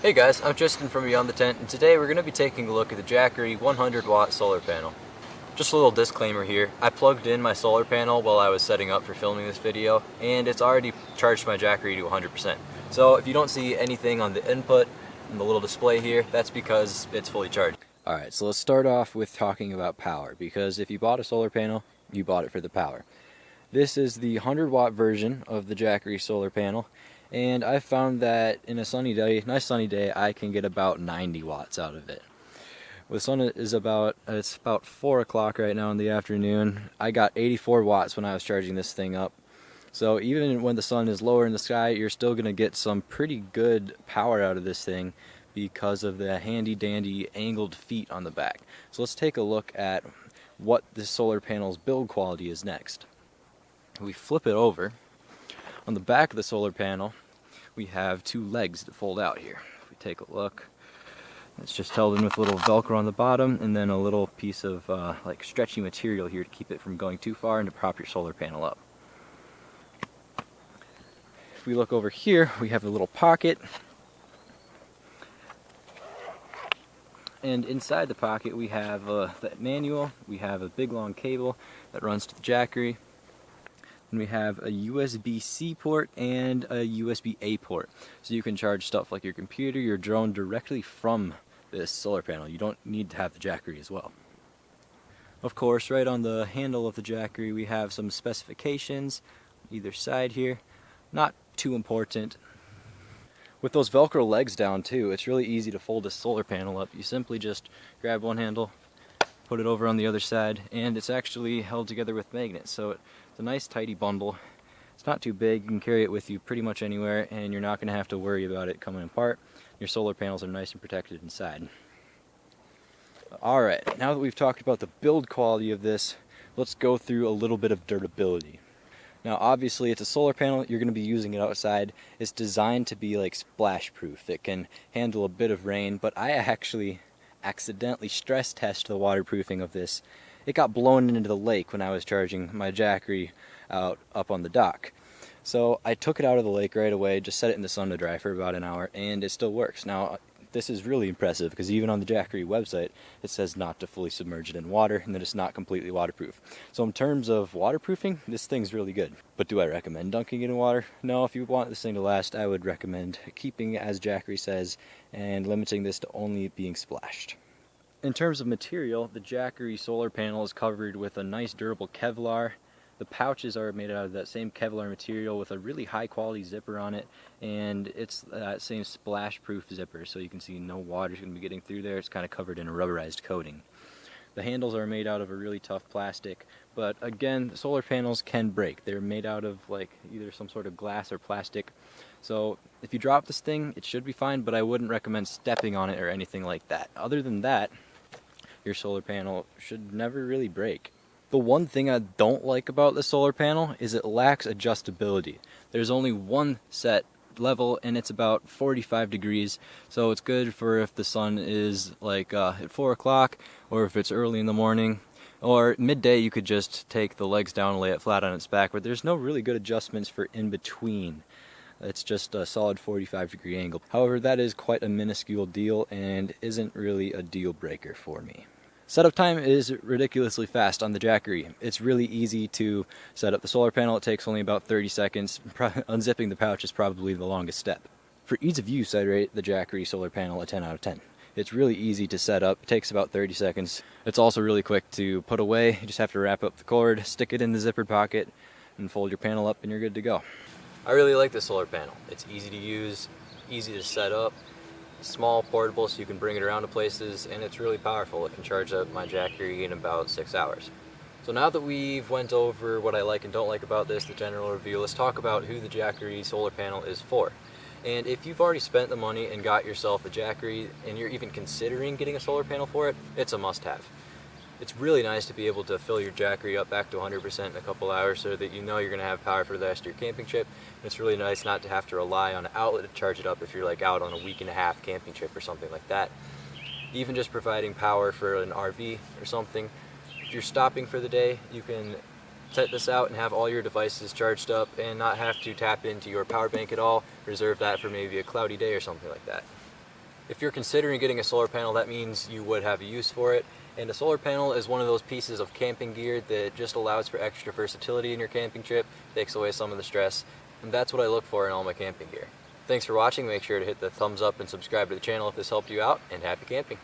Hey guys, I'm Tristan from Beyond the Tent, and today we're going to be taking a look at the Jackery 100 watt solar panel. Just a little disclaimer here, I plugged in my solar panel while I was setting up for filming this video, and it's already charged my Jackery to 100%. So if you don't see anything on the input and the little display here, that's because it's fully charged. Alright, so let's start off with talking about power, because if you bought a solar panel, you bought it for the power. This is the 100 watt version of the Jackery solar panel, and I found that in a sunny day, nice sunny day, I can get about 90 watts out of it. The sun is it's about 4 o'clock right now in the afternoon. I got 84 watts when I was charging this thing up. So even when the sun is lower in the sky, you're still going to get some pretty good power out of this thing because of the handy dandy angled feet on the back. So let's take a look at what this solar panel's build quality is next. We flip it over. On the back of the solar panel, we have two legs that fold out here. If we take a look, it's just held in with a little Velcro on the bottom and then a little piece of like stretchy material here to keep it from going too far and to prop your solar panel up. If we look over here, we have a little pocket. And inside the pocket we have the manual, we have a big long cable that runs to the Jackery. And we have a USB-C port and a USB-A port. So you can charge stuff like your computer, your drone directly from this solar panel. You don't need to have the Jackery as well. Of course, right on the handle of the Jackery we have some specifications either side here. Not too important. With those Velcro legs down too, it's really easy to fold this solar panel up. You simply just grab one handle, put it over on the other side, and it's actually held together with magnets. So it's a nice tidy bundle. It's not too big, you can carry it with you pretty much anywhere, and you're not going to have to worry about it coming apart. Your solar panels are nice and protected inside. Alright, now that we've talked about the build quality of this, let's go through a little bit of durability. Now obviously it's a solar panel, you're going to be using it outside. It's designed to be like splash proof. It can handle a bit of rain, but I actually accidentally stress test the waterproofing of this. It got blown into the lake when I was charging my Jackery out up on the dock. So I took it out of the lake right away, just set it in the sun to dry for about an hour, and it still works. Now this is really impressive because even on the Jackery website it says not to fully submerge it in water and that it's not completely waterproof. So in terms of waterproofing, this thing's really good. But do I recommend dunking it in water? No, if you want this thing to last, I would recommend keeping it as Jackery says and limiting this to only being splashed. In terms of material, the Jackery solar panel is covered with a nice durable Kevlar. The pouches are made out of that same Kevlar material with a really high quality zipper on it, and it's that same splash proof zipper, so you can see no water's going to be getting through there. It's kind of covered in a rubberized coating. The handles are made out of a really tough plastic, but again, the solar panels can break. They're made out of like either some sort of glass or plastic. So if you drop this thing, it should be fine, but I wouldn't recommend stepping on it or anything like that. Other than that, your solar panel should never really break. The one thing I don't like about the solar panel is it lacks adjustability. There's only one set level and it's about 45 degrees, so it's good for if the sun is like at 4 o'clock or if it's early in the morning. Or midday you could just take the legs down and lay it flat on its back, but there's no really good adjustments for in between. It's just a solid 45-degree angle. However, that is quite a minuscule deal and isn't really a deal breaker for me. Setup time is ridiculously fast on the Jackery. It's really easy to set up the solar panel. It takes only about 30 seconds. Unzipping the pouch is probably the longest step. For ease of use, I'd rate the Jackery solar panel a 10 out of 10. It's really easy to set up. It takes about 30 seconds. It's also really quick to put away. You just have to wrap up the cord, stick it in the zippered pocket, and fold your panel up and you're good to go. I really like this solar panel. It's easy to use, easy to set up. Small, portable, so you can bring it around to places, and it's really powerful. It can charge up my Jackery in about 6 hours. So now that we've went over what I like and don't like about this, the general review, let's talk about who the Jackery solar panel is for. And if you've already spent the money and got yourself a Jackery and you're even considering getting a solar panel for it, it's a must-have. It's really nice to be able to fill your Jackery up back to 100% in a couple hours so that you know you're going to have power for the rest of your camping trip. And it's really nice not to have to rely on an outlet to charge it up if you're like out on a week and a half camping trip or something like that. Even just providing power for an RV or something. If you're stopping for the day, you can set this out and have all your devices charged up and not have to tap into your power bank at all. Reserve that for maybe a cloudy day or something like that. If you're considering getting a solar panel, that means you would have a use for it. And a solar panel is one of those pieces of camping gear that just allows for extra versatility in your camping trip, takes away some of the stress, and that's what I look for in all my camping gear. Thanks for watching. Make sure to hit the thumbs up and subscribe to the channel if this helped you out, and happy camping!